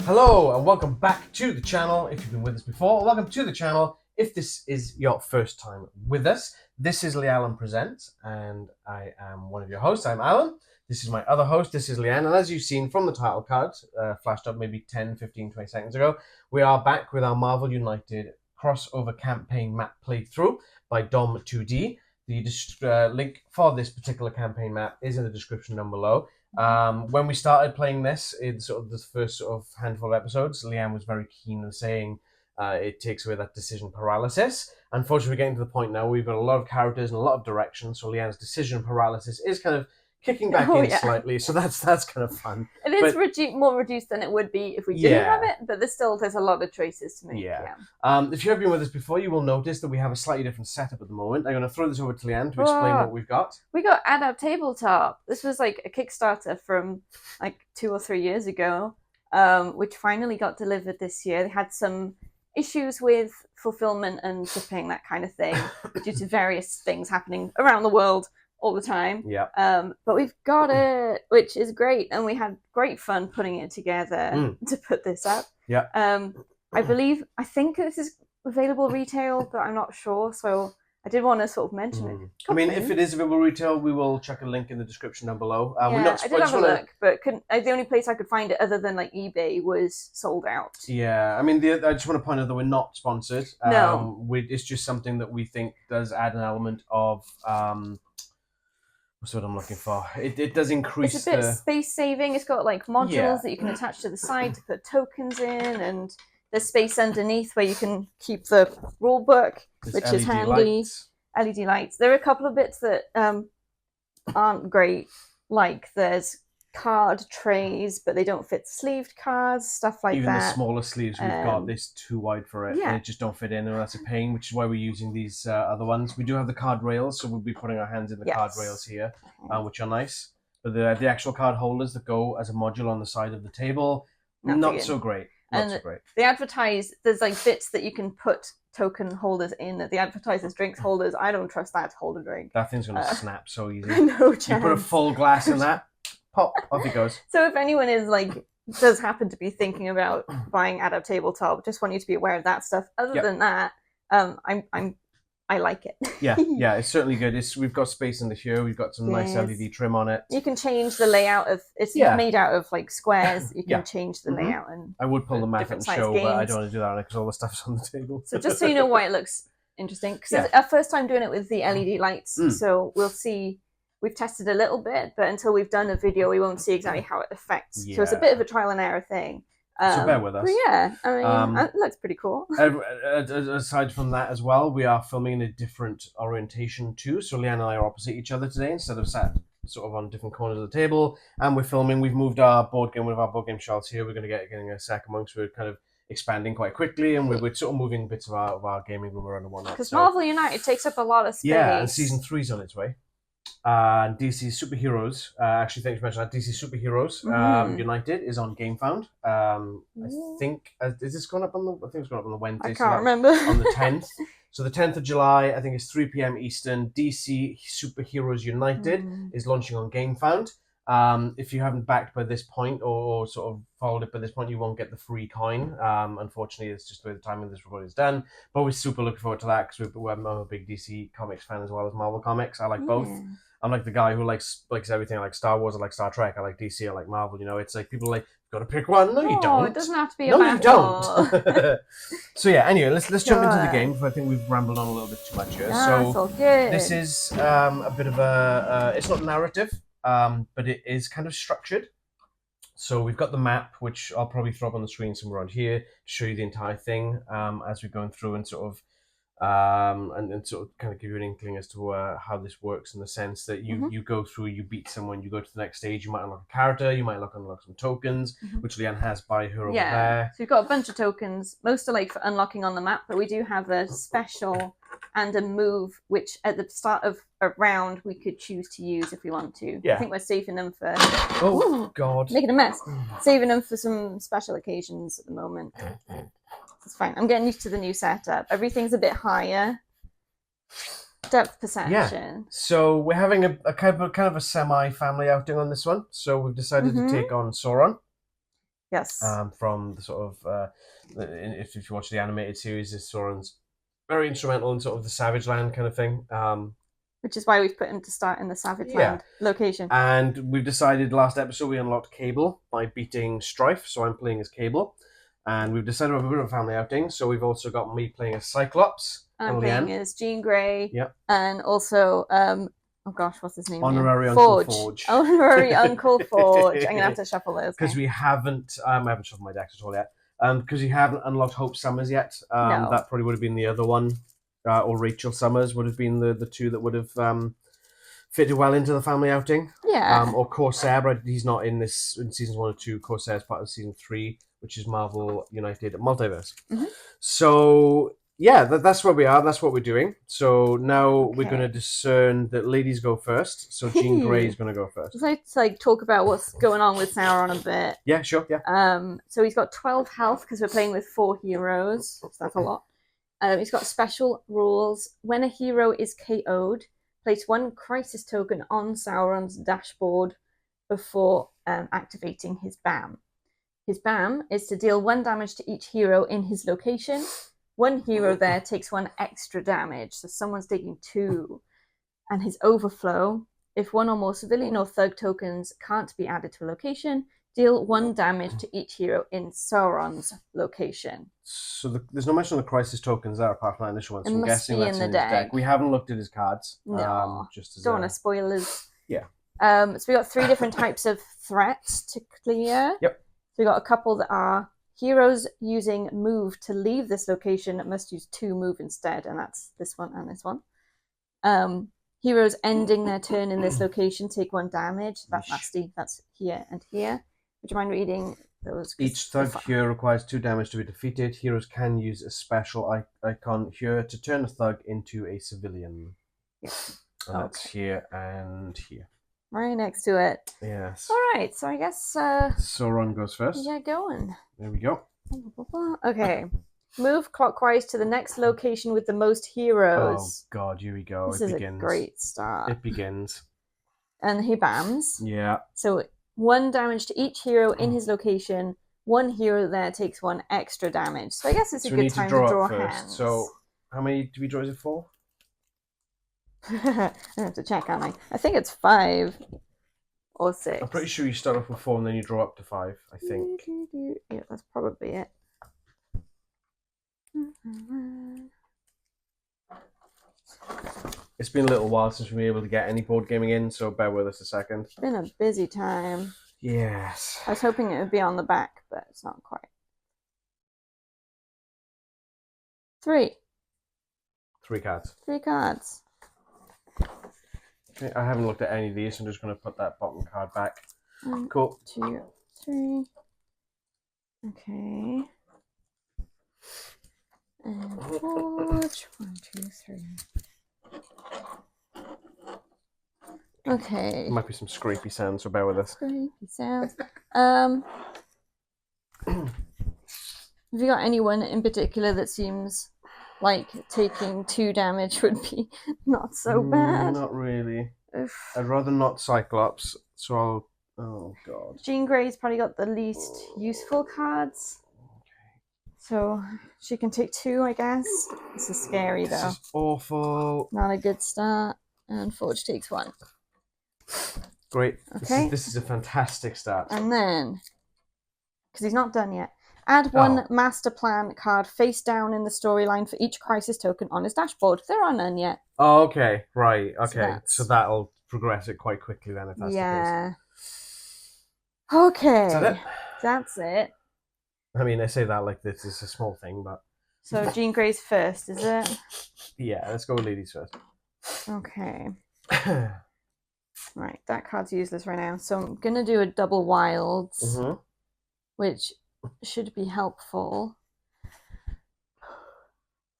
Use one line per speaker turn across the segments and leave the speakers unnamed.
Hello and welcome back to the channel if you've been with us before. Welcome to the channel if this is your first time with us. This is Lee Allen Presents and I am one of your hosts. I'm Alan. This is my other host. This is Leanne. And as you've seen from the title card, flashed up maybe 10, 15, 20 seconds ago, we are back with our Marvel United crossover campaign map playthrough by Dom2D. The link for this particular campaign map is in the description down below. When we started playing this in sort of the first sort of handful of episodes, Leanne was very keen on saying it takes away that decision paralysis. Unfortunately, we're getting to the point now where we've got a lot of characters and a lot of direction, so Leanne's decision paralysis is kind of kicking back in slightly, so that's kind of fun.
It is more reduced than it would be if we didn't have it, but there's a lot of choices to make.
If you have been with us before, you will notice that we have a slightly different setup at the moment. I'm going to throw this over to Leanne to explain what we've got.
We got Adapt Tabletop. This was like a Kickstarter from like 2 or 3 years ago, which finally got delivered this year. They had some issues with fulfillment and shipping, that kind of thing, due to various things happening around the world all the time. But we've got it, which is great, and we had great fun putting it together to put this up. I think this is available retail, but I'm not sure, so I did want to sort of mention it.
I mean, if it is available retail, we will check a link in the description down below.
I did have a look, but the only place I could find it other than like eBay was sold out.
I mean, I just want to point out that we're not sponsored.
No.
It's just something that we think does add an element of what's what I'm looking for. It does increase.
It's a bit space saving. It's got like modules that you can attach to the side to put tokens in, and there's space underneath where you can keep the rule book, which is handy. LED lights. There are a couple of bits that aren't great. Like there's card trays, but they don't fit sleeved cards, stuff like
Even
that.
Even the smaller sleeves we've got, this too wide for it. And it just don't fit in, and that's a pain, which is why we're using these other ones. We do have the card rails, so we'll be putting our hands in the card rails here, which are nice. But the actual card holders that go as a module on the side of the table, not so great.
They advertise, there's like bits that you can put token holders in. The advertisers drinks holders. I don't trust that to hold a drink.
That thing's going to snap so easy.
No chance.
You put a full glass in that, pop, off it goes.
So if anyone is does happen to be thinking about buying Adapt Tabletop, just want you to be aware of that stuff. Other than that, I like it.
yeah, it's certainly good. We've got space in the here. We've got some nice LED trim on it.
You can change the layout of it's made out of like squares. You can change the layout and
I would pull the map and show, but I don't want to do that because all the stuff's on the table.
So just so you know why it looks interesting, because it's our first time doing it with the LED lights. So we'll see. We've tested a little bit, but until we've done a video, we won't see exactly how it affects. So it's a bit of a trial and error thing.
So bear with us.
But I mean, it looks pretty cool.
Aside from that as well, we are filming in a different orientation too. So Leanne and I are opposite each other today instead of sat sort of on different corners of the table. And we're filming. We've moved our board game, one of our board game shelves here. We're going to getting a second one, so we're kind of expanding quite quickly, and we're sort of moving bits of our gaming room around and whatnot.
Because Marvel United takes up a lot of space.
Yeah, and season 3's on its way. DC Superheroes, actually thanks for mentioning that. DC Superheroes United is on GameFound. I think is this going up on the? I think it's going up on the Wednesday.
I can't remember.
On the 10th. So the 10th of July, I think it's 3 p.m. Eastern. DC Superheroes United is launching on GameFound. If you haven't backed by this point or sort of followed it by this point, you won't get the free coin. Unfortunately, it's just the way the timing of this recording is done. But we're super looking forward to that because I'm a big DC Comics fan as well as Marvel Comics. I like both. I'm like the guy who likes everything. I like Star Wars, I like Star Trek, I like DC, I like Marvel. You know, it's like people are like, you've got to pick one. No, you don't.
It doesn't have to be
a battle. You don't. So yeah, anyway, let's jump into the game. I think we've rambled on a little bit too much here.
So this
is a bit of a. It's not narrative, but it is kind of structured. So we've got the map, which I'll probably throw up on the screen somewhere around here to show you the entire thing as we're going through and sort of. And sort of kind of give you an inkling as to how this works in the sense that you go through, you beat someone, you go to the next stage, you might unlock a character, you might unlock some tokens, which Leanne has by her over there.
So we've got a bunch of tokens. Most are like for unlocking on the map, but we do have a special and a move, which at the start of a round we could choose to use if we want to. I think we're saving them for...
Oh, God.
Making a mess. Saving them for some special occasions at the moment. It's fine. I'm getting used to the new setup. Everything's a bit higher. Depth perception.
Yeah. So we're having a kind of a semi-family outing on this one. So we've decided to take on Sauron.
Yes.
From the sort of if you watch the animated series, this Sauron's very instrumental in sort of the Savage Land kind of thing.
Which is why we've put him to start in the Savage
Yeah.
Land location.
And we've decided last episode we unlocked Cable by beating Strife, so I'm playing as Cable. And we've decided we're doing a family outing, so we've also got me playing as Cyclops.
And I'm
Leanne.
playing as Jean Grey.
Yep.
And also, oh gosh, what's his name?
Honorary Uncle Forge.
Honorary Uncle Forge. I'm gonna have to shuffle those.
Because we haven't, I haven't shuffled my decks at all yet. Because we haven't unlocked Hope Summers yet.
No.
That probably would have been the other one. Or Rachel Summers would have been the two that would have fitted well into the family outing.
Yeah.
Or Corsair, but he's not in this in seasons 1 or 2. Corsair is part of season 3, which is Marvel United Multiverse.
Mm-hmm.
So yeah, that's where we are. That's what we're doing. So now we're going to discern that ladies go first. So Jean Grey is going to go first.
Just like to talk about what's going on with Sauron a bit.
Yeah, sure. Yeah.
So he's got 12 health because we're playing with 4 heroes. So that's a lot. He's got special rules. When a hero is KO'd, place 1 crisis token on Sauron's dashboard before activating his BAM. His BAM is to deal 1 damage to each hero in his location. 1 hero there takes 1 extra damage, so someone's taking 2. And his overflow, if 1 or more civilian or thug tokens can't be added to a location, deal 1 damage to each hero in Sauron's location.
So there's not much on the crisis tokens there apart from that initial one. So I'm guessing
be
that's
in the
his deck.
deck.
We haven't looked at his cards.
No,
just as
don't want to spoilers.
Yeah.
So we got 3 different types of threats to clear.
Yep.
So we got a couple that are heroes using move to leave this location must use 2 move instead, and that's this one and this one. Heroes ending their turn in this location take 1 damage. That's nasty. That's here and here. Would you mind reading those?
Each thug hero requires 2 damage to be defeated. Heroes can use a special icon here to turn a thug into a civilian.
Yeah.
And that's here and here.
Right next to it.
Yes.
All right, so I guess
Sauron goes first.
Yeah, going.
There we go.
Okay. Move clockwise to the next location with the most heroes.
Oh God, here we go.
This
it
is
begins.
A great start.
It begins.
And he bams.
Yeah.
So 1 damage to each hero in his location. 1 hero there takes 1 extra damage. So I guess it's a good time to draw hands.
So how many do we draw? Is it 4?
I have to check, aren't I? I think it's 5 or 6.
I'm pretty sure you start off with 4 and then you draw up to 5, I think.
Yeah, that's probably it.
It's been a little while since we've been able to get any board gaming in, so bear with us a second.
It's been a busy time.
Yes.
I was hoping it would be on the back, but it's not quite. 3.
3 cards.
3 cards.
Okay, I haven't looked at any of these, so I'm just going to put that bottom card back.
1,
Cool.
2, 3. Okay. And forge. 1, 2, 3. Okay.
There might be some scrapey sounds, so bear with us.
Scrapey sounds. Have you got anyone in particular that seems like taking 2 damage would be not so bad?
Not really.
Oof.
I'd rather not Cyclops, so I'll... Oh, God.
Jean Grey's probably got the least useful cards. So she can take 2, I guess. This is scary, though.
This is awful.
Not a good start. And Forge takes 1.
Great.
Okay.
This is a fantastic start.
And then, because he's not done yet, add 1 master plan card face down in the storyline for each crisis token on his dashboard. There are none yet.
Oh, okay. Right. Okay.
So
So that'll progress it quite quickly then, if that's the case.
Okay.
Is that it?
That's it.
I mean, I say that like this is a small thing, but...
So Jean Grey's first, is it?
Yeah, let's go with ladies first.
Okay. Right, that card's useless right now. So I'm going to do a double wilds, which should be helpful.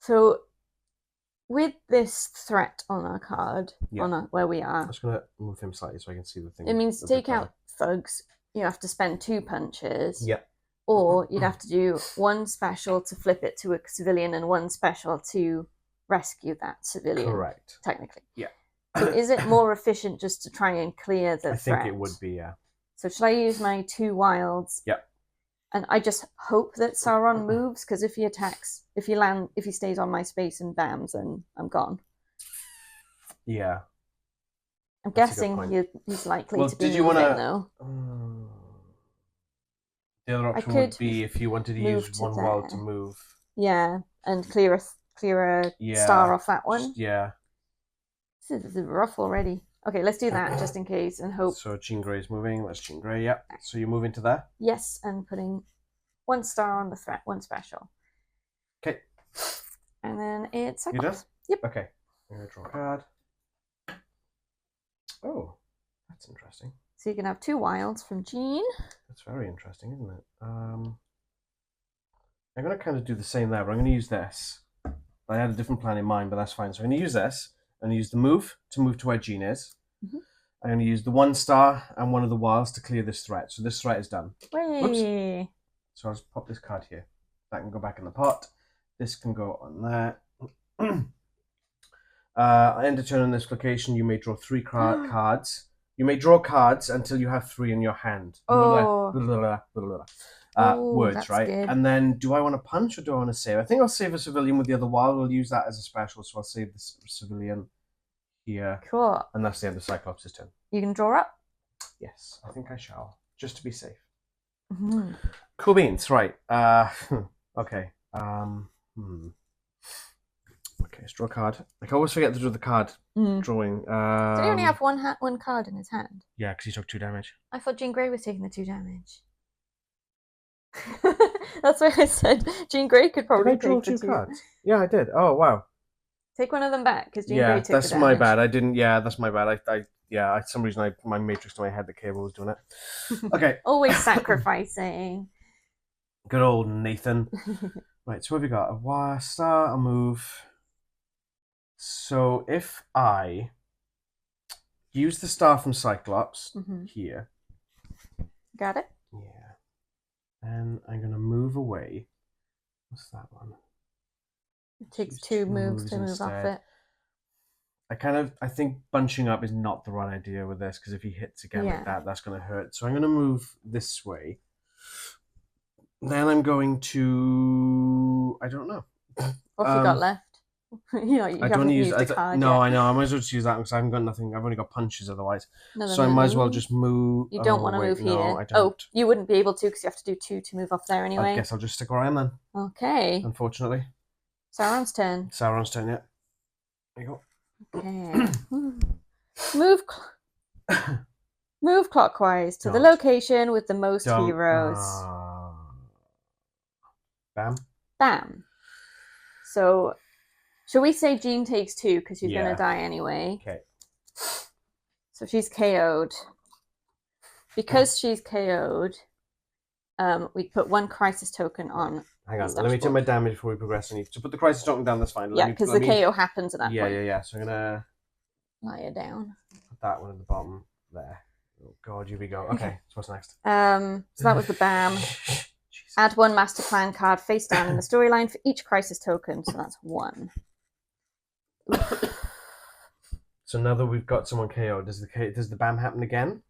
So with this threat on our card, where we are...
I'm just going to move him slightly so I can see the thing.
It means to take out thugs, you have to spend 2 punches.
Yeah.
Or you'd have to do 1 special to flip it to a civilian and 1 special to rescue that civilian.
Correct.
Technically.
Yeah.
So is it more efficient just to try and clear the threat?
I think it would be, yeah.
So should I use my 2 wilds?
Yep.
And I just hope that Sauron moves, because if he attacks, if he stays on my space and bams, then I'm gone.
Yeah.
I'm
That's a good
guessing
point.
he's likely
Well,
to be
did you
moving,
want to?
though.
The other option would be if you wanted to
move
use
to
one wild to
there.
move.
Yeah, and clear a
Yeah.
star off that one.
Yeah.
This is rough already. Okay, let's do that just in case and hope.
So Jean Grey's moving. That's Jean Grey. Yep. So you move into there.
Yes, and putting one star on the threat, one special.
Okay.
And then it's Cyclops.
You done?
Yep.
Okay. I'm gonna draw a card. Oh, that's interesting.
So you can have 2 wilds from Jean.
That's very interesting, isn't it? I'm gonna kind of do the same there, but I'm gonna use this. I had a different plan in mind, but that's fine. So I'm gonna use this. I'm gonna use the move to where Jean is.
Mm-hmm.
I'm gonna use the 1 star and one of the wilds to clear this threat. So this threat is done.
Whee!
Whoops. So I'll just pop this card here. That can go back in the pot. This can go on there. End of turn on this location, you may draw 3 cards. You may draw cards until you have 3 in your hand.
Oh.
Words, right?
Good.
And then, do I want to punch or do I want to save? I think I'll save a civilian with the other wild. We'll use that as a special, so I'll save this civilian here.
Cool.
And that's the end of Cyclops' turn.
You can draw up?
Yes, I think I shall, just to be safe.
Mm-hmm.
Cool beans, right. Okay. Okay, let's draw a card. I always forget to do the card drawing.
Did he only have one card in his hand?
Yeah, because he took 2 damage.
I thought Jean Grey was taking the 2 damage. That's why I said Jean Grey could probably take the 2
cards. Yeah, I did. Oh, wow.
Take one of them back, because Jean Grey took the damage.
Yeah, that's my bad. I didn't. Yeah, that's my bad. For some reason, my matrix in my head, the cable was doing it. Okay.
Always sacrificing.
Good old Nathan. Right, so what have we got? A star, a move. So if I use the star from Cyclops here.
Got it?
Yeah. And I'm going to move away. What's that one?
It takes 2 moves to move off it.
I think bunching up is not the right idea with this, because if he hits again like that, that's going to hurt. So I'm going to move this way. Then I'm going to... I don't know.
What have you got left? You haven't used a card
No,
yet.
I know. I might as well just use that because I haven't got nothing. I've only got punches otherwise.
So
I might as well just move.
You don't want to move here.
No, I don't.
Oh, you wouldn't be able to because you have to do 2 to move off there anyway.
I guess I'll just stick where I am then.
Okay.
Unfortunately.
Sauron's turn.
Sauron's turn, yeah. There you
go. Okay. Move clockwise to the location with the most heroes.
Bam.
Bam. So, shall we say Jean takes 2 because she's going to die anyway?
Okay.
So she's KO'd. Because she's KO'd, we put 1 crisis token on.
Hang on, let me take my damage before we progress. I need to put the crisis token down, that's fine.
Yeah, because the KO happens at that point.
Yeah. So I'm going to...
lie her down.
Put that one at the bottom there. Oh, God, here we go. Okay, so what's next?
So that was the BAM. Add 1 master plan card face down in the storyline for each crisis token. So that's 1.
So now that we've got someone KO, does the BAM happen again?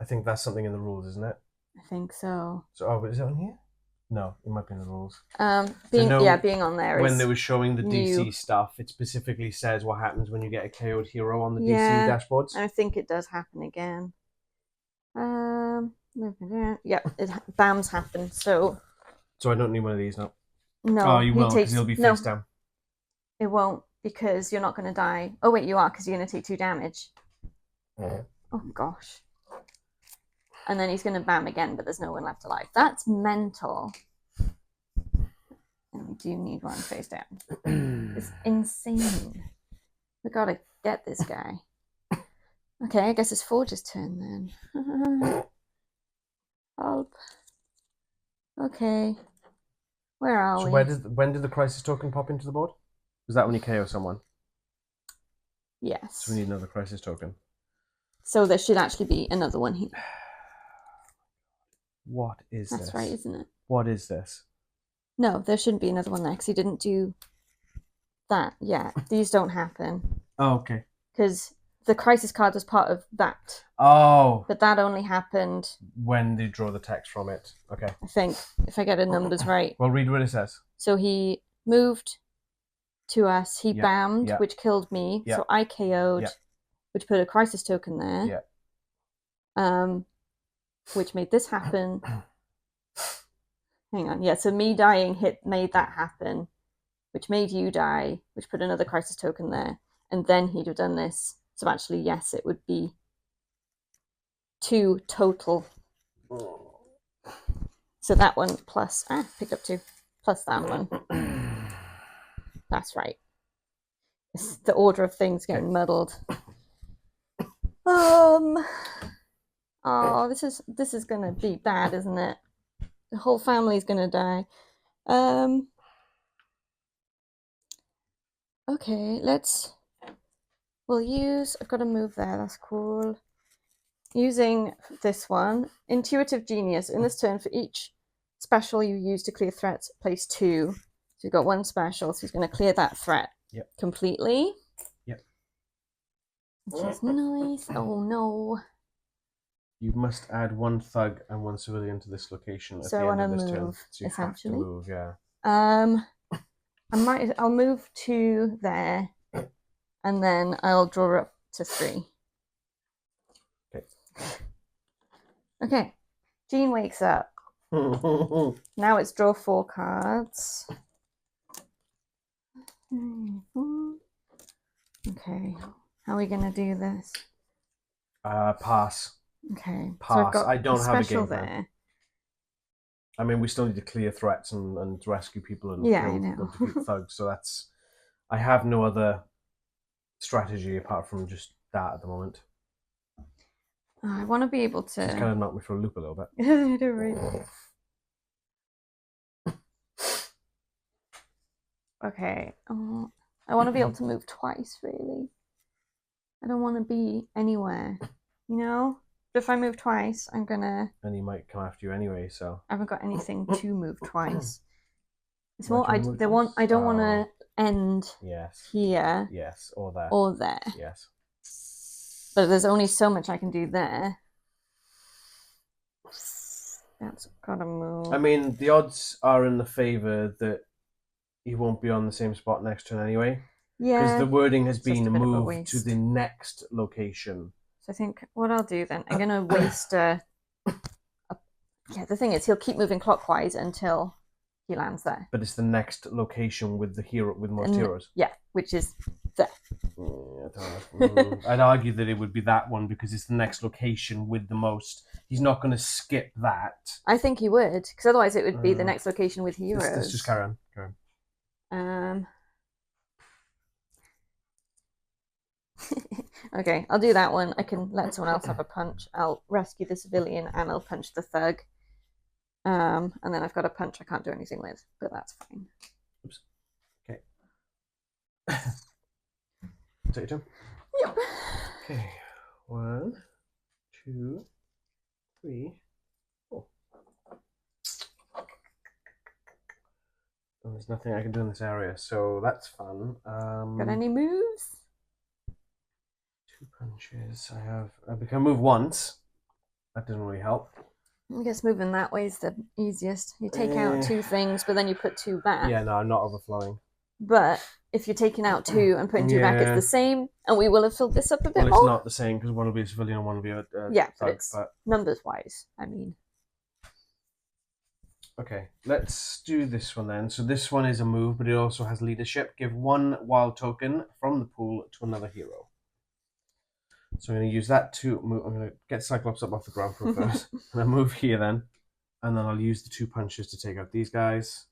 I think that's something in the rules, isn't it?
I think so.
So, is it on here? No, it might be in the rules.
Being on there.
When they were showing the DC stuff, it specifically says what happens when you get a KO'd hero on the DC dashboards.
I think it does happen again. Yeah, BAMs happen. So
I don't need one of these now.
No.
Oh, you will, because he'll be face down.
It won't, because you're not going to die. Oh wait, you are, because you're going to take 2 damage. Oh gosh. And then he's going to BAM again, but there's no one left alive. That's mental. And we do need 1 face down. It's insane. We got to get this guy. Okay, I guess it's Forge's turn then. Help. Okay. Where are we?
When did the crisis token pop into the board? Was that when you KO someone?
Yes.
So we need another crisis token.
So there should actually be another one here.
What is this?
That's right, isn't it?
What is this?
No, there shouldn't be another one there because he didn't do that yet. These don't happen.
Oh, okay.
Because the crisis card was part of that.
Oh.
But that only happened
when they draw the text from it. Okay.
I think, if I get the numbers right.
Well, read what it says.
So he moved to us. He bammed, which killed me. So I KO'd, which put a crisis token there. Which made this happen. Hang on. Yeah, so me dying made that happen, which made you die, which put another crisis token there. And then he'd have done this. So actually, yes, it would be 2 total. So that one plus, picked up 2, plus that one. That's right. It's the order of things getting muddled. Oh, this is gonna be bad, isn't it? The whole family's gonna die. Okay, I've got to move there, that's cool. Using this one, Intuitive Genius. In this turn, for each special you use to clear threats, place 2. So you've got 1 special, so he's going to clear that threat completely. Which is nice. Oh no.
You must add 1 thug and 1 civilian to this location at the end of this turn. So you have to move,
I'll move 2 there, and then I'll draw up to 3. Okay. Jean wakes up. Now it's draw 4 cards. Okay. How are we going to do this?
Pass.
Okay.
Pass. So I've got I don't have a game plan.
There.
I mean, we still need to clear threats and rescue people and defeat thugs. So I have no other strategy apart from just that at the moment.
I want to be able to.
It's kind of knocked me for a loop a little bit.
I do really. Okay. I want to be able to move twice, really. I don't want to be anywhere, But if I move twice, I'm gonna.
And he might come after you anyway, so.
I haven't got anything to move twice. It's more. I don't want to end.
Yes.
Here.
Yes, or there.
Or there.
Yes.
But there's only so much I can do there. That's gotta move.
I mean, the odds are in the favour that he won't be on the same spot next turn anyway.
Yeah.
Because the wording has been moved to the next location.
So I think what I'll do then, I'm gonna waste the thing is he'll keep moving clockwise until he lands there.
But it's the next location with the hero with most heroes.
Yeah, which is there.
I'd argue that it would be that one because it's the next location with the most. He's not going to skip that.
I think he would, because otherwise it would be the next location with heroes.
Let's just carry on.
Okay, I'll do that one. I can let someone else have a punch. I'll rescue the civilian and I'll punch the thug. And then I've got a punch I can't do anything with, but that's fine.
Oops. Okay. Take your turn.
Yep.
Okay. 1, 2, 3, 4. And there's nothing I can do in this area, so that's fun.
Got any moves?
2 punches. I can move once. That doesn't really help.
I guess moving that way is the easiest. You take out 2 things, but then you put 2 back.
Yeah, no, I'm not overflowing.
But if you're taking out 2 and putting 2 back, it's the same, and we will have filled this up a bit more.
Well, it's not the same because one will be a civilian and one will be a
yeah,
thug,
it's numbers-wise, I mean.
Okay, let's do this one then. So this one is a move, but it also has leadership. Give 1 wild token from the pool to another hero. So I'm going to use that to move. I'm going to get Cyclops up off the ground for first. And I'll move here then. And then I'll use the 2 punches to take out these guys.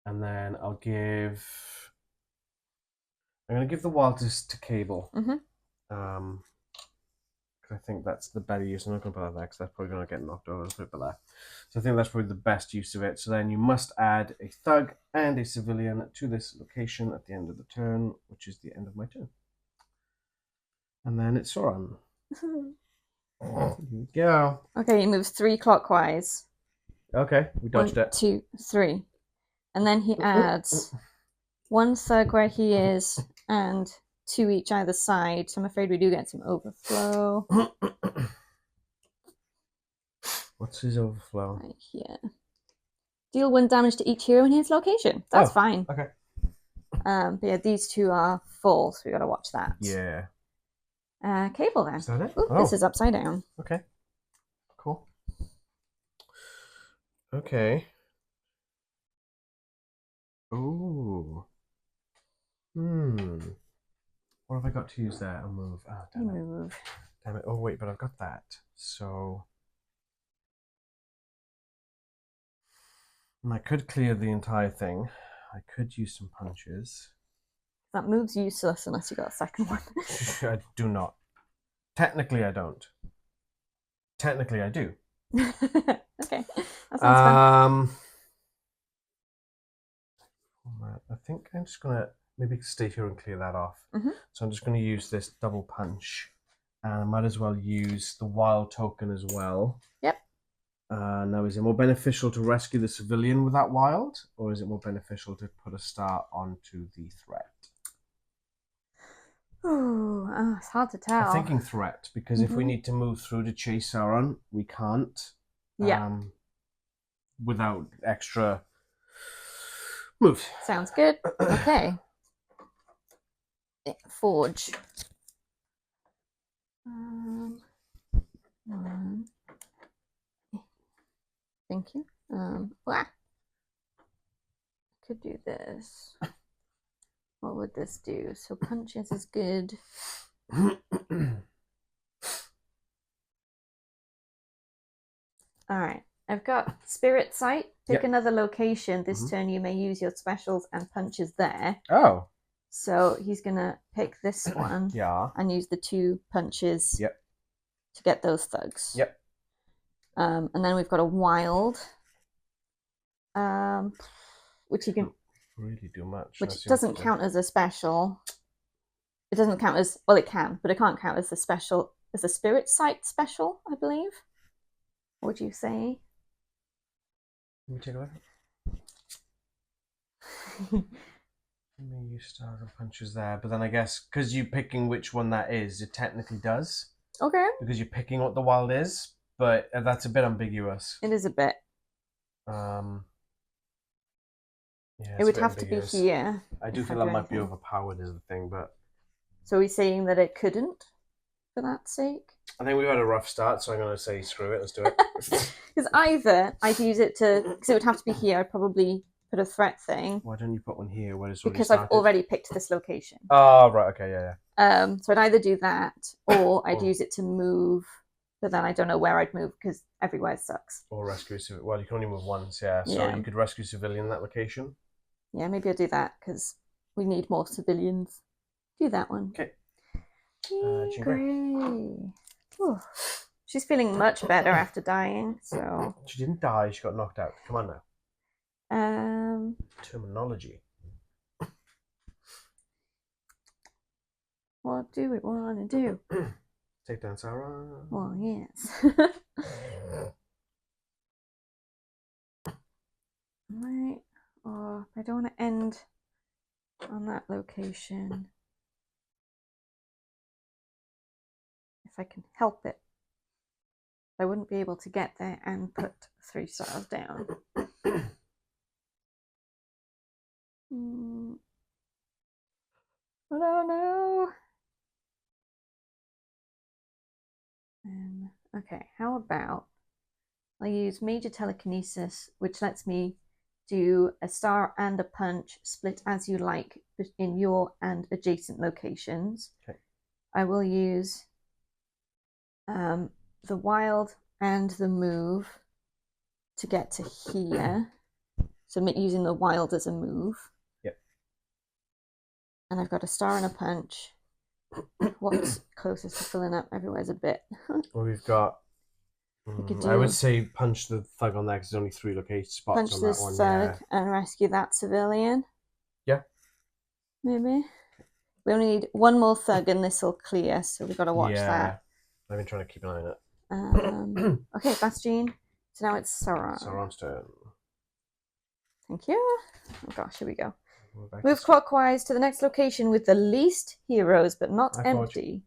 And then I'm going to give the wild to Cable. Because I think that's the better use. I'm not going to put that there because that's probably going to get knocked over. Let's put it there. So I think that's probably the best use of it. So then you must add a thug and a civilian to this location at the end of the turn, which is the end of my turn. And then it's Sauron. Here we go.
Okay, he moves 3 clockwise.
Okay, we dodged
1,
it.
2, 3. And then he adds 1 thug where he is and two each either side, so I'm afraid we do get some overflow.
What's his overflow?
Right here. Deal 1 damage to each hero in his location. That's fine.
Okay.
But yeah, these two are full, so we got to watch that.
Yeah.
Cable then.
Is that it?
Ooh, this is upside down.
Okay. Cool. Okay. Ooh. What have I got to use there? A move. Ah, damn it.
Move.
Damn it. Oh, wait, but I've got that. So... I could clear the entire thing. I could use some punches.
That move's useless unless you got a second one.
I do not. Technically, I don't. Technically, I do.
Okay. That sounds fun.
I think I'm just gonna maybe stay here and clear that off. So I'm just gonna use this double punch, and I might as well use the wild token as well.
Yep.
Now, is it more beneficial to rescue the civilian with that wild, or is it more beneficial to put a star onto the threat?
Ooh, it's hard to tell.
I'm thinking threat, because if we need to move through to chase Sauron, we can't.
Yeah.
Without extra moves.
Sounds good. Okay. Forge. Thank you. Could do this. What would this do? So punches is good. All right. I've got Spirit Sight. Pick another location. This turn you may use your specials and punches there.
Oh.
So he's going to pick this one. And use the 2 punches to get those thugs. And then we've got a wild. Which you can...
really do much.
Which doesn't count as a special. It doesn't count as... Well, it can, but it can't count as a special... As a Spirit Sight special, I believe. What would you say?
Let me take a look. You start and punches there, but then I guess because you're picking which one that is, it technically does.
Okay.
Because you're picking what the wild is, but that's a bit ambiguous.
It is a bit.
Yeah,
it would have ambiguous. To be here.
I do feel that might be overpowered is the thing, but...
So are we saying that it couldn't, for that sake?
I think we've had a rough start, so I'm going to say screw it, let's do it.
Because either I'd use it to... Because it would have to be here, I'd probably put a threat thing.
Why don't you put one here where it's
already Because I've already picked this location.
Oh, right, okay, yeah.
So I'd either do that, or I'd use it to move, but then I don't know where I'd move, because everywhere sucks.
Or rescue a civilian. Well, you can only move once, yeah. So you could rescue a civilian in that location.
Yeah, maybe I'll do that, because we need more civilians. Do that one.
Okay.
Great. She's feeling much better after dying, so...
She didn't die, she got knocked out. Come on now. Terminology.
What do we want to do?
Take down Sauron.
Well, yes. Right. Oh, I don't want to end on that location. If I can help it. I wouldn't be able to get there and put 3 stars down. I don't know. Okay, how about I use major telekinesis, which lets me do a star and a punch split as you like in your and adjacent locations.
Okay.
I will use the wild and the move to get to here. So using the wild as a move.
Yep.
And I've got a star and a punch. What's closest to filling up? Everywhere's a bit.
Well, we've got... I would say punch the thug on there because there's only 3 location spots
punch
on that
this
one.
Thug and rescue that civilian.
Yeah.
Maybe. We only need 1 more thug and this will clear, so we've got to watch that.
I've been trying to keep an eye on
it. Okay, that's Jean. So now it's Sauron.
Sauron's turn.
Thank you. Oh gosh, here we go. Move clockwise to the next location with the least heroes, but not empty.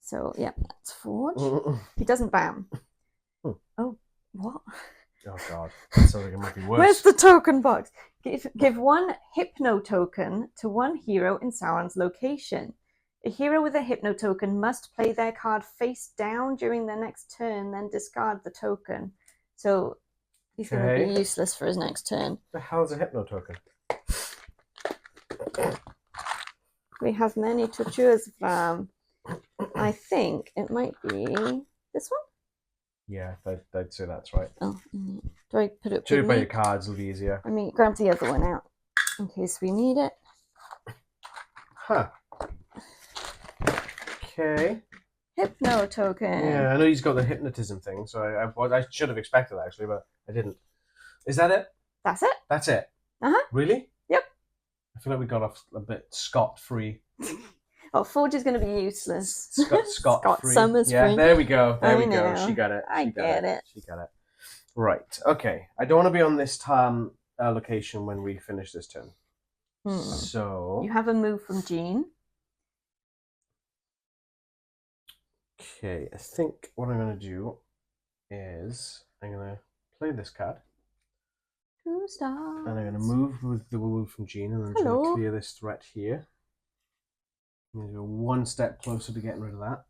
So, yeah, that's Forge. He doesn't bam. Oh, what?
Oh, God. That sounds like it might be worse.
Where's the token box? Give one hypno token to one hero in Sauron's location. A hero with a hypno token must play their card face down during their next turn, then discard the token. So he's going to be useless for his next turn.
The hell's a hypno token?
We have many to choose from. I think it might be this one.
Yeah, I'd say that's right.
Oh, do I put it?
Do it by your cards, it'll be easier.
Let me grab the other one out in case we need it.
Huh. Okay.
Hypno token.
Yeah, I know he's got the hypnotism thing, so I should have expected that, actually, but I didn't. Is that it?
That's it.
That's it?
Uh-huh.
Really?
Yep.
I feel like we got off a bit scot-free.
Oh, Forge is going to be useless.
Scot-free.
Summers
yeah,
free.
there we go. There we
know.
go. She got it.
I get it.
She got it. Right. Okay. I don't want to be on this location when we finish this turn. So...
You have a move from Jean.
Okay. I think what I'm going to do is I'm going to play this card.
2 stars.
And I'm going to move with the move from Jean, and I'm just going to clear this threat here. I'm going to go one step closer to getting rid of that.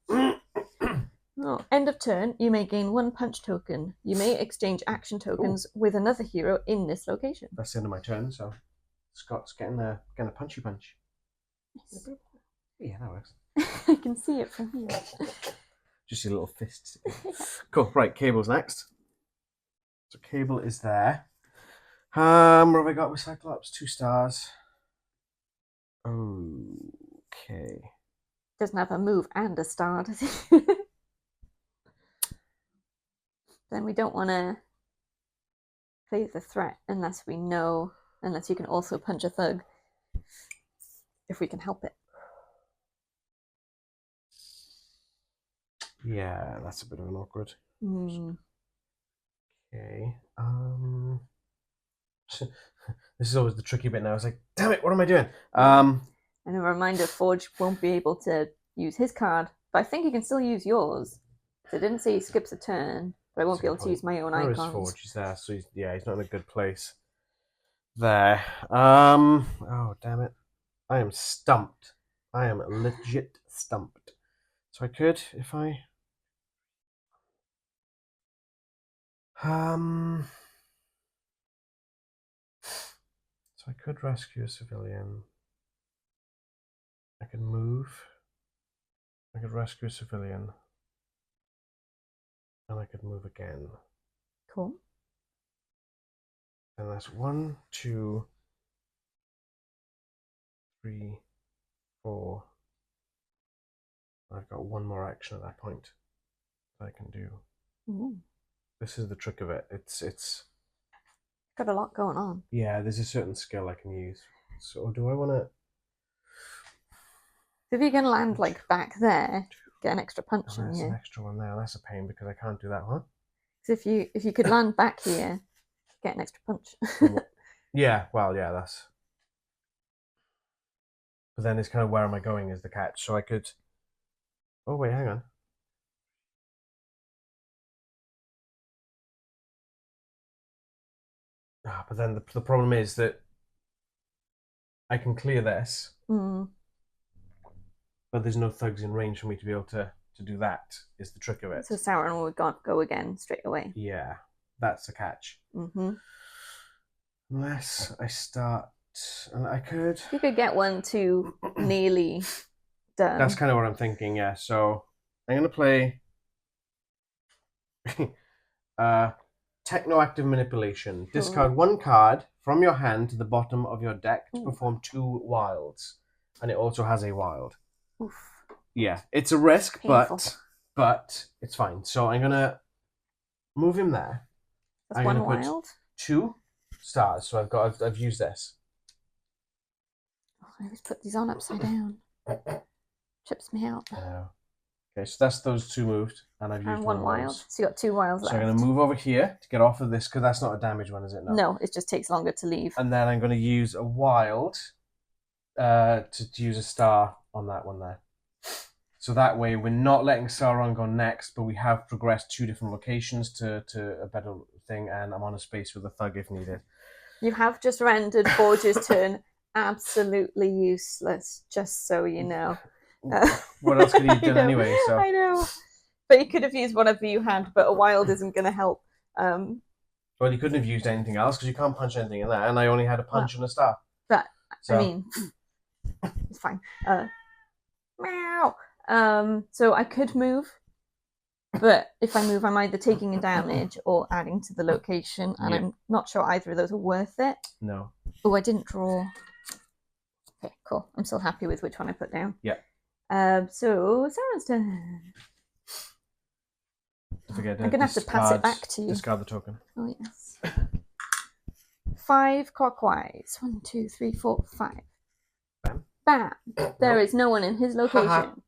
Oh, end of turn, you may gain 1 punch token. You may exchange action tokens with another hero in this location.
That's the end of my turn, so Scott's getting a punchy punch.
Yes.
Yeah, that works.
I can see it from here.
Just your little fists. Cool. Right, Cable's next. So Cable is there. What have I got with Cyclops? 2 stars. Okay.
Doesn't have a move and a star, does he? Then we don't want to play the threat unless you can also punch a thug. If we can help it.
Yeah, that's a bit of an awkward. Okay. This is always the tricky bit now. I was like, damn it, what am I doing?
And a reminder, Forge won't be able to use his card, but I think he can still use yours. So it didn't say he skips a turn, but I won't be able to use my own icons.
Where is Forge? He's there, so he's not in a good place. There. Oh, damn it. I am stumped. I am legit stumped. So I could, if I... So I could rescue a civilian. I could move. I could rescue a civilian. And I could move again.
Cool.
And that's 1, 2, 3, 4. I've got 1 more action at that point that I can do.
Ooh.
This is the trick of it. It's
got a lot going on.
Yeah, there's a certain skill I can use. So do I want to...
If you can land like back there, get an extra punch in
There's
you.
an extra one there. That's a pain because I can't do that one.
So if you could land back here, get an extra punch.
Yeah, well, yeah, that's... But then it's kind of where am I going is the catch. So I could... Oh, wait, hang on. But then the problem is that I can clear this, but there's no thugs in range for me to be able to do that, is the trick of it.
So Sauron would go again straight away.
Yeah, that's the catch. Unless I start... And I could...
You could get 1 to nearly done.
That's kind of what I'm thinking, yeah. So I'm going to play... Technoactive Manipulation. Discard 1 card from your hand to the bottom of your deck to perform 2 wilds. And it also has a wild.
Oof.
Yeah, it's a risk,
Painful.
but it's fine. So I'm going to move him there.
That's 1 wild?
2 stars. So I've used this.
Oh, I always put these on upside down. Trips me out.
Okay, so that's those 2 moved, and I've used
1 wild. So you got 2 wilds left.
So I'm going to move over here to get off of this because that's not a damage one, is it?
No, it just takes longer to leave.
And then I'm going to use a wild to use a star on that one there. So that way we're not letting Sauron go next, but we have progressed 2 different locations to a better thing, and I'm on a space with a thug if needed.
You have just rendered Forge's turn absolutely useless, just so you know.
What else could he have done anyway? So
I know. But you could have used whatever you had, but a wild isn't going to help.
Well, you couldn't have used anything else because you can't punch anything in there, and I only had a punch and a star.
But,
so.
I mean, it's fine. Meow. So I could move, but if I move, I'm either taking a damage or adding to the location, and I'm not sure either of those are worth it.
No.
Oh, I didn't draw. Okay, cool. I'm still happy with which one I put down.
Yeah.
So Sauron's turn.
Forget
I'm gonna have to pass it back to you.
Discard the token.
Oh yes. 5 clockwise. 1, 2, 3, 4, 5.
Bam.
Bam. There is no one in his location.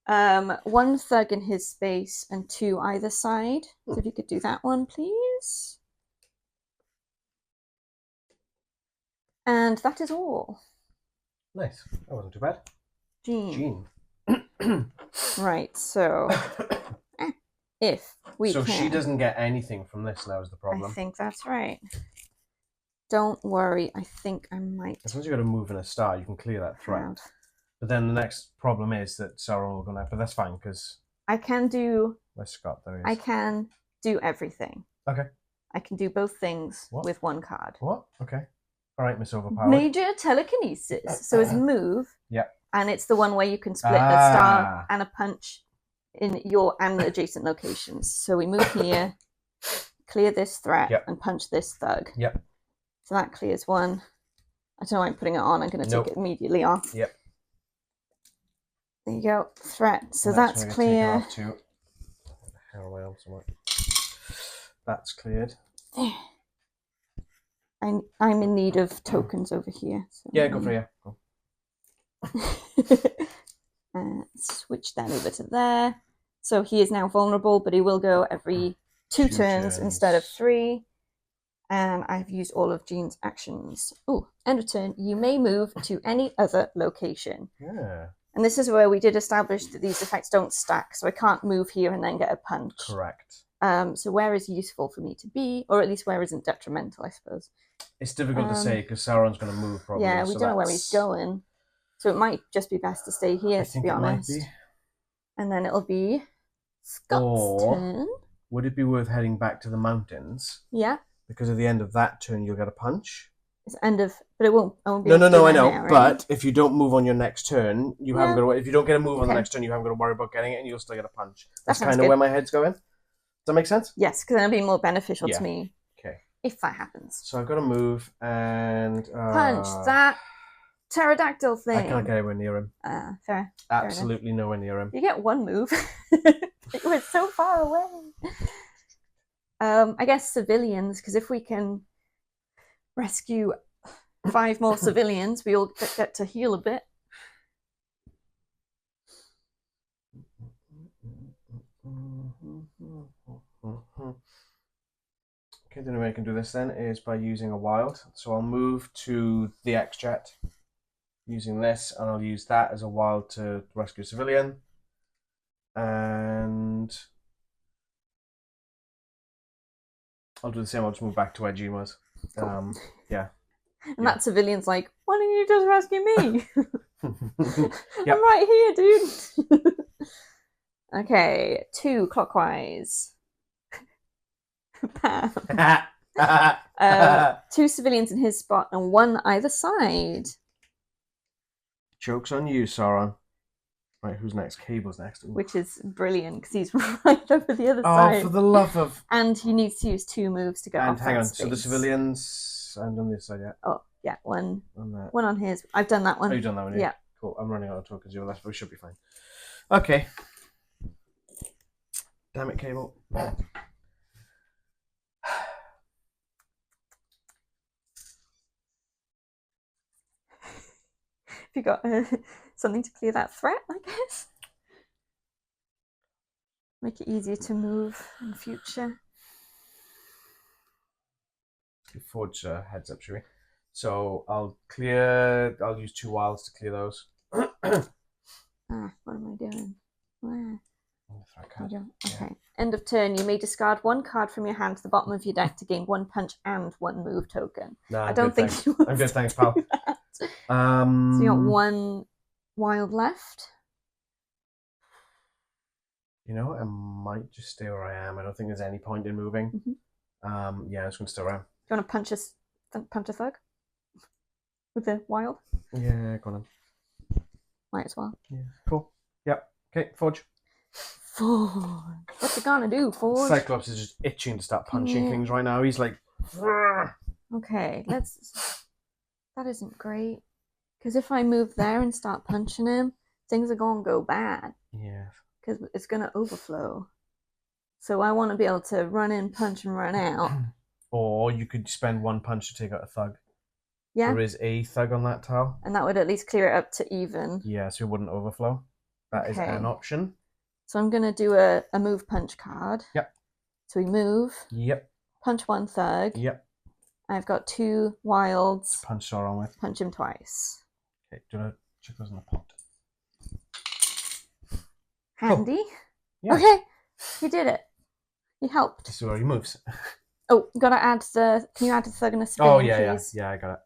1 thug in his space and 2 either side. So if you could do that one, please. And that is all.
Nice. That wasn't too bad.
Jean. Right, so if we
So
can.
she doesn't get anything from this now is the problem.
I think that's right. Don't worry, I think I might.
As long as you've got to move in a star, you can clear that threat. But then the next problem is that Sauron will go now, but that's fine because
I can do.
Where's Scott? There he is.
I can do everything.
Okay.
I can do both things with 1 card.
What? Okay. All right, Miss Overpowered.
Major telekinesis. So it's move.
Yeah.
And it's the one where you can split a star and a punch in your and the adjacent locations. So we move here, clear this threat, and punch this thug.
Yep.
So that clears 1. I don't know why I'm putting it on. I'm going to take it immediately off.
Yep.
There you go. Threat. So that's clear.
Take off too. How am I on somewhere? That's cleared.
I'm in need of tokens over here. So
yeah, go for it.
Switch that over to there. So he is now vulnerable, but he will go every 2 turns instead of 3. And I've used all of Jean's actions. Oh, end of turn. You may move to any other location.
Yeah.
And this is where we did establish that these effects don't stack, so I can't move here and then get a punch.
Correct.
So where is useful for me to be, or at least where isn't detrimental, I suppose.
It's difficult to say because Sauron's going to move probably.
Yeah, we don't know where he's going. So it might just be best to stay here, to be honest.
Might be.
And then it'll be Scott's turn.
Would it be worth heading back to the mountains?
Yeah.
Because at the end of that turn, you'll get a punch.
It's end of, but it won't. I won't be
No, I know.
Now, right?
But if you don't move on your next turn, you haven't got to. If you don't get a move on the next turn, you haven't got to worry about getting it, and you'll still get a punch. That's kind of where my head's going. Does that make sense?
Yes, because then it'll be more beneficial to me.
Okay.
If that happens.
So I've got to move and
punch that pterodactyl thing.
I can't get anywhere near him.
Fair.
Absolutely nowhere near him.
You get 1 move. It was so far away. I guess civilians, because if we can rescue 5 more civilians, we all get to heal a bit.
Okay, the only way I can do this then is by using a wild. So I'll move to the X-Jet using this, and I'll use that as a wild to rescue a civilian. And I'll do the same. I'll just move back to where Jean was.
Cool.
Yeah.
And that civilian's like, why don't you just rescue me?
Yep.
I'm right here, dude. Okay, 2 clockwise. Bam. 2 civilians in his spot and 1 either side.
Joke's on you, Sauron. Right, who's next? Cable's next. Ooh.
Which is brilliant because he's right over the other side.
Oh, for the love of...
And he needs to use 2 moves to get off
hang on,
space.
so the civilians... I haven't done this side yet.
Oh, yeah, one
on
on his. I've done that one.
Oh, you've done that one,
yeah.
Cool, I'm running out of tokens. You're left, but we should be fine. Okay. Damn it, Cable. Have
you got something to clear that threat, I guess? Make it easier to move in future.
Forge heads up, shall we? So I'll use 2 wilds to clear those.
What am I doing? Where? Okay. End of turn. You may discard 1 card from your hand to the bottom of your deck to gain 1 punch and 1 move token.
Nah,
I don't think you want
I'm good, thanks, pal.
So you got 1 wild left.
You know, I might just stay where I am. I don't think there's any point in moving. Yeah, I'm just gonna stay around.
Do you want to punch a thug with the wild?
Yeah, go on.
Might as well.
Yeah, cool. Yep. Okay, Forge.
What's it gonna do, Forge?
Cyclops is just itching to start punching things right now. He's like,
okay, that isn't great. Because if I move there and start punching him, things are gonna go bad.
Yeah.
Because it's gonna overflow. So I want to be able to run in, punch, and run out.
Or you could spend 1 punch to take out a thug.
Yeah.
There is a thug on that tile.
And that would at least clear it up to even.
Yeah, so it wouldn't overflow. That is an option.
So I'm going to do a move punch card.
Yep.
So we move.
Yep.
Punch 1 thug.
Yep.
I've got 2 wilds.
Punch Sauron with.
Punch him twice.
Okay, do you want to check those in the pot?
Handy.
Oh. Yeah.
Okay, you did it. You helped.
This is where he moves.
Oh, you gotta add the. Can you add the thug and a civilian?
Oh yeah,
please?
yeah, I got it.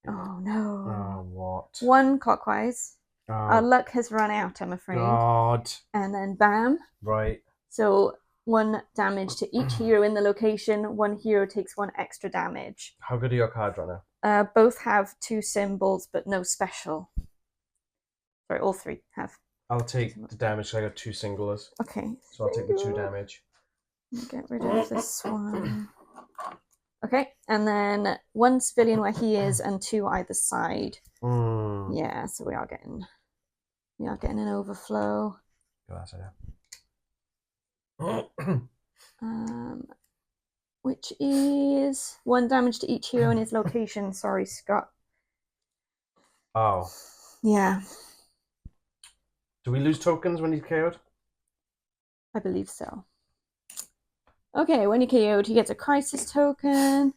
Oh no.
Oh what?
1 clockwise.
Oh,
Our luck has run out, I'm afraid.
God.
And then bam.
Right.
So 1 damage to each hero in the location. 1 hero takes 1 extra damage.
How good are your cards right now?
Both have 2 symbols, but no special. Sorry, all 3 have.
I'll take the damage. So I got 2 singlers.
Okay.
So I'll take the 2 damage.
Get rid of this one. Okay, and then 1 civilian where he is, and 2 either side. Yeah, so we are getting an overflow.
That's it.
Which is 1 damage to each hero in his location. Sorry, Scott.
Oh.
Yeah.
Do we lose tokens when he's KO'd?
I believe so. Okay, when he KO'd, he gets a crisis token.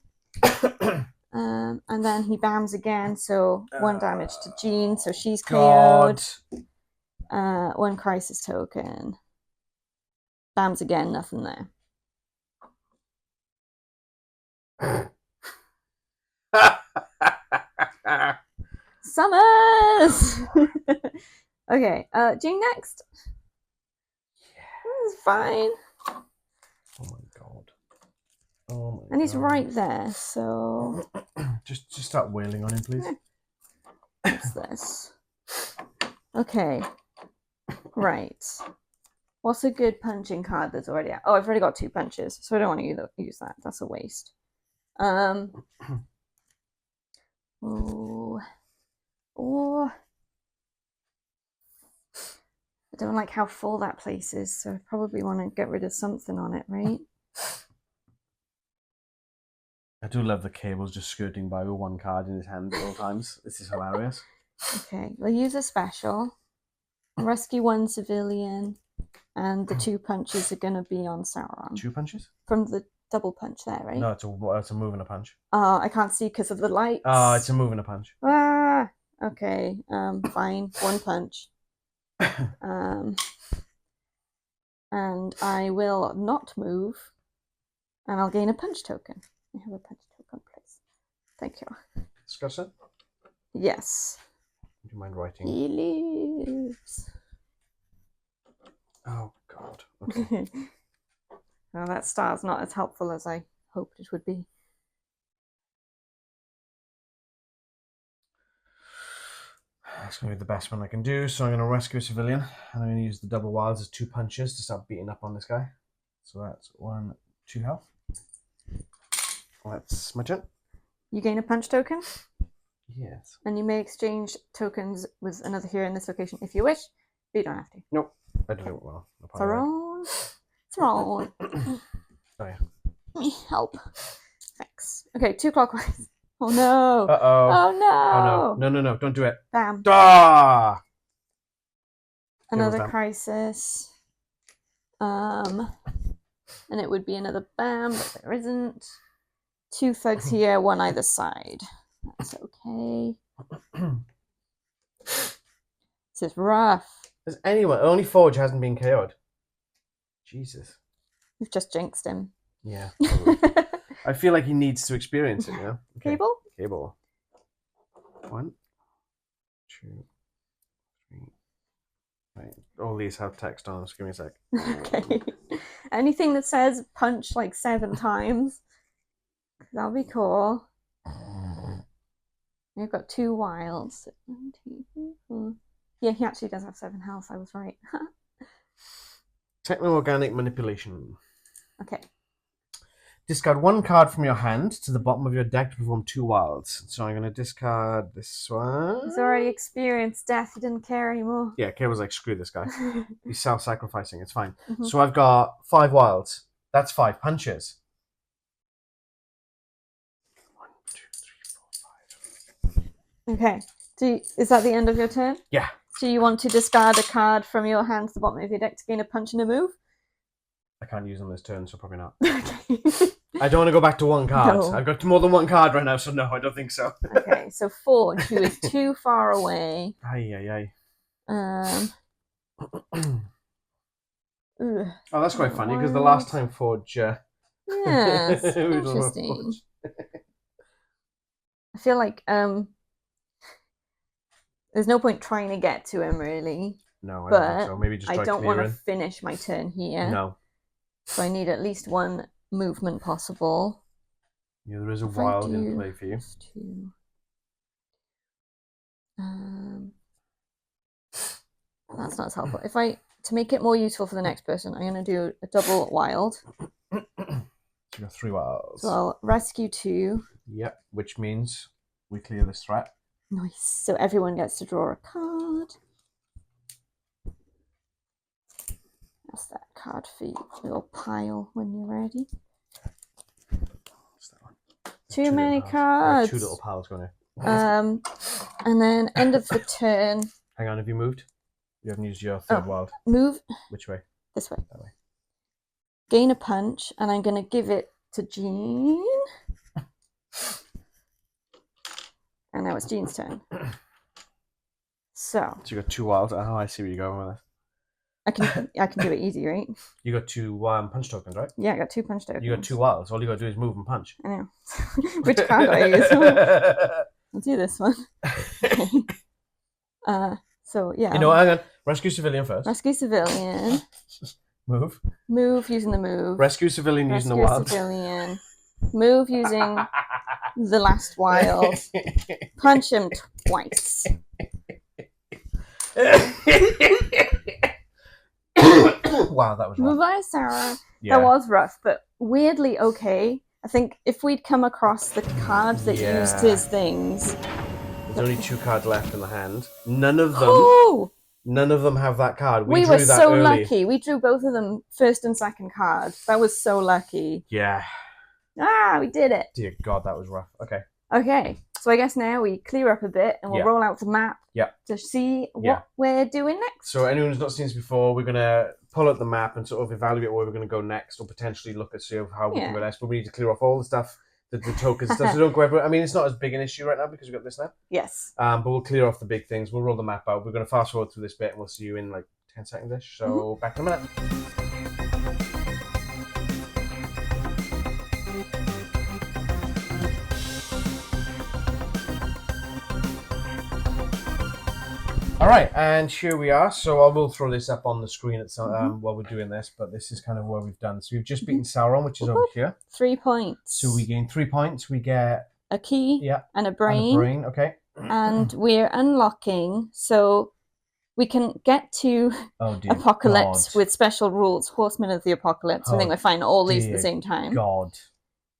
And then he bams again, so 1 damage to Jean, so she's KO'd. 1 crisis token. Bams again, nothing there. Summers! Okay, Jean next. This is fine.
Oh my god. Oh my god.
And he's right there, so...
just start wailing on him, please.
What's this? Okay. Right. What's a good punching card that's already out? Oh, I've already got 2 punches, so I don't want to use that. That's a waste. Oh. I don't like how full that place is, so I probably want to get rid of something on it, right?
I do love the cables just skirting by with 1 card in his hand at all times. This is hilarious.
Okay, we'll use a special. Rescue 1 civilian, and the 2 punches are going to be on Sauron.
2 punches?
From the double punch there, right?
No, it's a move and a punch.
Oh, I can't see because of the lights.
Oh, it's a move and a punch.
Ah, okay. Fine. 1 punch. And I will not move, and I'll gain a punch token. I have a punch token, please. Thank you.
Discuss it?
Yes.
Do you mind writing?
He lives.
Oh, God. Okay.
Well, that star's not as helpful as I hoped it would be.
That's going to be the best one I can do. So I'm going to rescue a civilian, and I'm going to use the double wilds as 2 punches to start beating up on this guy. So that's 1, 2 health. That's my turn.
You gain a punch token.
Yes.
And you may exchange tokens with another hero in this location if you wish, but you don't have to.
Nope. I did it well.
Sauron. Sauron.
Oh, yeah.
Help. Thanks. Okay, 2 clockwise. Oh no.
Uh-oh.
Oh no.
Oh no. No. Don't do it.
Bam.
Ah!
Another crisis. And it would be another bam, but there isn't. 2 thugs here, 1 either side. That's okay. This is rough.
Has anyone? Only Forge hasn't been KO'd. Jesus.
We've just jinxed him.
Yeah. Probably. I feel like he needs to experience it, you know? Okay.
Cable?
Cable. 1, 2, 3. Right. All these have text on, so give me a sec.
Okay. Anything that says punch like 7 times. That'll be cool. You've got 2 wilds. 1, 2, 3, 4. Yeah, he actually does have 7 health. I was right.
Techno-organic manipulation.
Okay.
Discard 1 card from your hand to the bottom of your deck to perform 2 wilds. So I'm going to discard this one.
He's already experienced death. He didn't care anymore.
Yeah, Kay was like, screw this guy. He's self-sacrificing. It's fine. So I've got 5 wilds. That's 5 punches. 1, 2, 3, 4, 5.
Okay. Is that the end of your turn?
Yeah.
Do you want to discard a card from your hand to the bottom of your deck to gain a punch and a move?
I can't use them this turn, so probably not.
Okay.
I don't want to go back to 1 card.
No.
I've got more than 1 card right now, so no, I don't think so.
Okay, so Forge, who is too far away.
Aye.
Ugh.
Oh, that's quite funny, because the last time Forge...
Yes, interesting. I feel like there's no point trying to get to him, really.
No, I don't think so. Maybe just try
I don't want to
clearing.
finish my turn here.
No.
So I need at least 1 movement possible.
Yeah, there is a
If
wild in play for you.
That's not as helpful. To make it more useful for the next person, I'm going to do a double wild.
So you got 3 wilds.
So I'll rescue 2.
Yep, which means we clear this threat.
Nice. So everyone gets to draw a card. That's that card for your little pile when you're ready.
What's that one?
Too many cards.
2 little piles going here.
And then end of the turn.
Hang on, have you moved? You haven't used your 3rd wild.
Move.
Which way?
This way.
That way.
Gain a punch, and I'm going to give it to Jean. And now it's Jean's turn. So
you got 2 wilds. Oh, I see where you're going with this.
I can do it easy, right?
You got 2 punch tokens, right?
Yeah, I got 2 punch tokens.
You got 2 wilds. All you got to do is move and punch.
I know. Which card do I use? I'll do this one. Okay. So yeah.
You know, hang on. Rescue civilian first.
Rescue civilian.
Move.
Move using the move.
Rescue civilian using the wild.
Civilian. Move using the last wild. Punch him twice.
Wow, that was rough.
Goodbye, Sarah.
Yeah.
That was rough, but weirdly okay. I think if we'd come across the card that used his things.
There's only 2 cards left in the hand. None of them.
Oh!
None of them have that card.
We
drew
were
that
so
early.
lucky. We drew both of them first and second card. That was so lucky.
Yeah.
Ah, we did it.
Dear God, that was rough. Okay.
Okay, so I guess now we clear up a bit and we'll roll out the map to see what we're doing next.
So anyone who's not seen this before, we're going to pull out the map and sort of evaluate where we're going to go next, or potentially look at see how we can go next. But we need to clear off all the stuff, the tokens stuff. So don't go everywhere. I mean, it's not as big an issue right now because we've got this now.
Yes.
But we'll clear off the big things. We'll roll the map out. We're going to fast forward through this bit and we'll see you in like 10 seconds-ish. So back in a minute. All right, and here we are. So I will throw this up on the screen at some, while we're doing this, but this is kind of where we've done. So we've just beaten Sauron, which is over here.
3 points.
So we gain 3 points. We get
a key and a brain.
And a brain, okay.
And we're unlocking, so we can get to Apocalypse with special rules, Horsemen of the Apocalypse. I think we're finding all these at the same time.
God.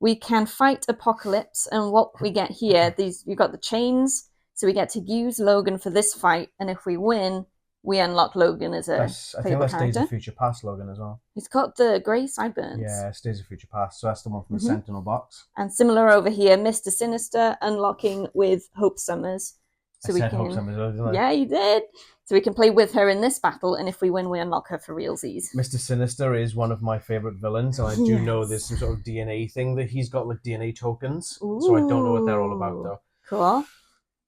We can fight Apocalypse, and what we get here, you've got the chains. So we get to use Logan for this fight, and if we win, we unlock Logan as a
I think that's Days of Future Past Logan as well.
He's got the grey sideburns.
Yeah, it's Days of Future Past, so that's the one from the Sentinel box.
And similar over here, Mr. Sinister unlocking with Hope Summers. So
I said Hope Summers, didn't I?
Yeah, you did. So we can play with her in this battle, and if we win, we unlock her for realsies.
Mr. Sinister is one of my favourite villains, and I do know there's some sort of DNA thing that he's got, like DNA tokens. Ooh. So I don't know what they're all about, though.
Cool.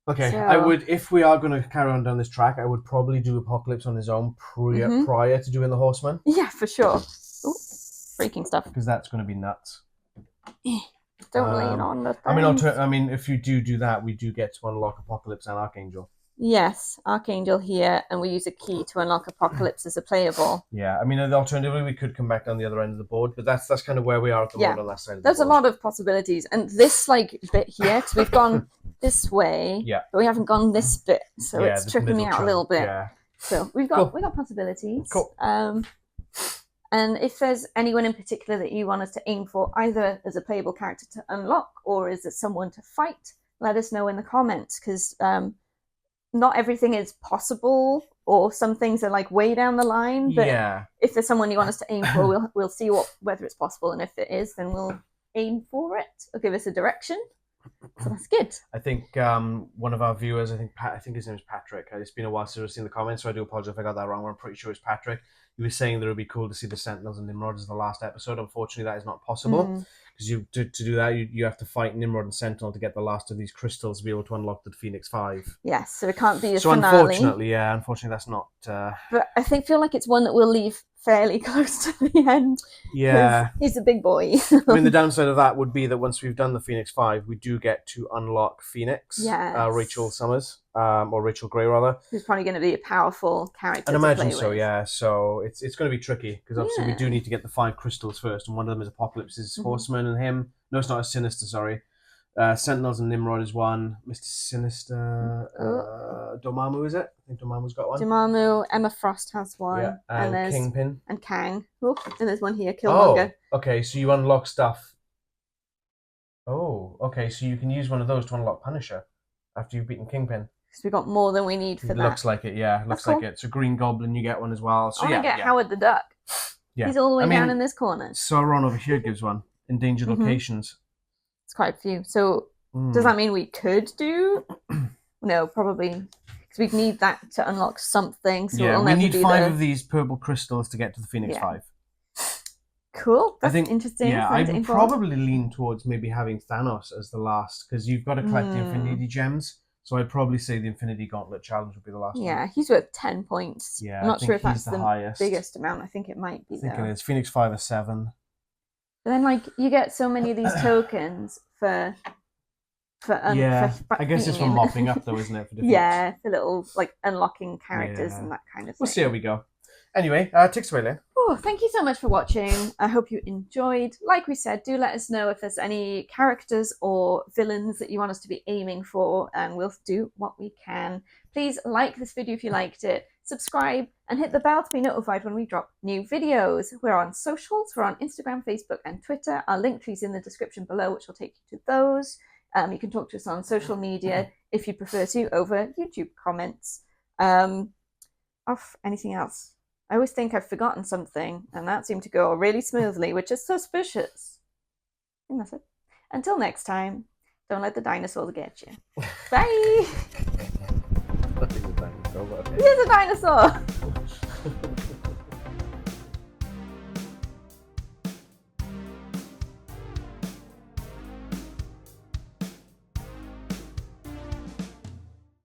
Okay,
So-
I would, if we are going to carry on down this track, I would probably do Apocalypse on his own prior to doing the Horseman,
Yeah, for sure. Ooh, breaking stuff.
because that's going to be nuts.
Don't lean on the
I mean, if you do that, we do get to unlock Apocalypse and Archangel.
Yes, Archangel here, and we use a key to unlock Apocalypse as a playable.
Yeah, I mean, alternatively, we could come back down the other end of the board, but that's kind of where we are at the moment on that side of the
There's
board.
a lot of possibilities, and this like bit here, because we've gone this way, but we haven't gone this bit, so it's tripping me out a little bit.
Yeah.
So we've got possibilities.
Cool.
And if there's anyone in particular that you want us to aim for, either as a playable character to unlock or as someone to fight, let us know in the comments, because not everything is possible, or some things are like way down the line. But if there's someone you want us to aim for, we'll see whether it's possible, and if it is, then we'll aim for it. It'll give us a direction. So that's good.
I think one of our viewers, I think his name is Patrick. It's been a while since I've seen the comments, so I do apologize if I got that wrong. I'm pretty sure it's Patrick. He was saying that it would be cool to see the Sentinels and Nimrod as the last episode. Unfortunately, that is not possible. Because to do that, you have to fight Nimrod and Sentinel to get the last of these crystals to be able to unlock the Phoenix 5.
Yes, so it can't be a
finale. Unfortunately, that's not...
But I feel like it's one that we'll leave fairly close to the end.
Yeah.
He's a big boy.
I mean, the downside of that would be that once we've done the Phoenix 5, we do get to unlock Phoenix, Rachel Summers, or Rachel Grey, rather.
Who's probably going to be a powerful character.
I'd imagine so, yeah. So it's going to be tricky, because obviously we do need to get the 5 crystals first, and one of them is Apocalypse's Horseman and him. No, it's not a Sinister, sorry. Sentinels and Nimrod is one. Mr. Sinister, Dormammu, is it? I think Dormammu's got one.
Dormammu, Emma Frost has one.
Yeah, and there's Kingpin.
And Kang. Oh, and there's one here, Killmonger.
Oh, okay, so you unlock stuff. Oh, okay, so you can use one of those to unlock Punisher after you've beaten Kingpin.
So we've got more than we need for that.
Looks like it, yeah. Looks like it. So Green Goblin, you get one as well. So
I want to get Howard the Duck. Yeah. He's all the way down in this corner.
Sauron over here gives one. Endangered locations.
It's quite a few. So does that mean we could do? No, probably. Because we'd need that to unlock something. So
yeah, we need 5 of these purple crystals to get to the Phoenix 5.
Cool. That's interesting.
Yeah, I would probably lean towards maybe having Thanos as the last, because you've got to collect the Infinity Gems. So I'd probably say the Infinity Gauntlet Challenge would be the last one.
Yeah, he's worth 10 points.
Yeah,
I'm not sure if that's the
highest.
biggest amount. I think it might be.
I think it is. Phoenix 5 is 7.
But then, like, you get so many of these tokens for
I guess it's for mopping up, though, isn't it? For
yeah, for little like unlocking characters and that kind of thing.
We'll see how we go. Anyway, take us away, Lynn.
Oh, thank you so much for watching. I hope you enjoyed. Like we said, do let us know if there's any characters or villains that you want us to be aiming for, and we'll do what we can. Please like this video if you liked it, subscribe, and hit the bell to be notified when we drop new videos. We're on socials. We're on Instagram, Facebook, and Twitter. Our link tree's in the description below, which will take you to those. You can talk to us on social media if you prefer to over YouTube comments. Anything else? I always think I've forgotten something, and that seemed to go really smoothly, which is suspicious. I think that's it. Until next time, don't let the dinosaurs get you. Bye! Here's a dinosaur!